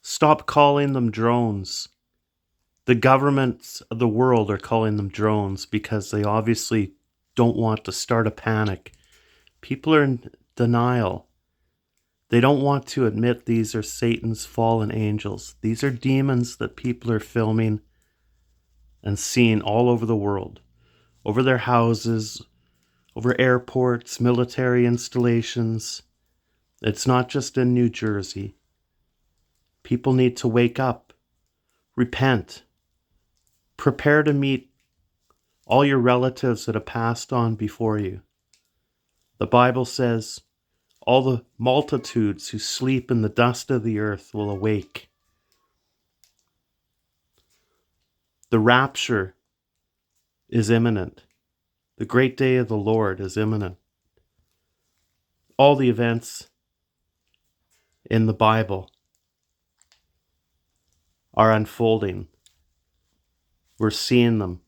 Stop calling them drones. The governments of the world are calling them drones because they obviously don't want to start a panic. People are in denial. They don't want to admit these are Satan's fallen angels. These are demons that people are filming and seeing all over the world, over their houses, over airports, military installations. It's not just in New Jersey. People need to wake up, repent, prepare to meet all your relatives that have passed on before you. The Bible says, all the multitudes who sleep in the dust of the earth will awake. The rapture is imminent. The great day of the Lord is imminent. All the events in the Bible are unfolding. We're seeing them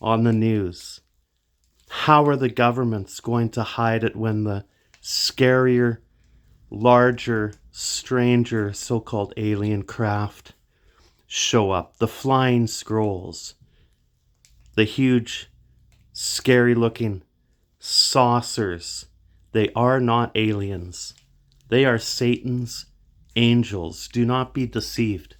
on the news. How are the governments going to hide it when the scarier, larger, stranger so-called alien craft show up? The flying scrolls, the huge, scary-looking saucers. They are not aliens. They are Satan's angels. Do not be deceived.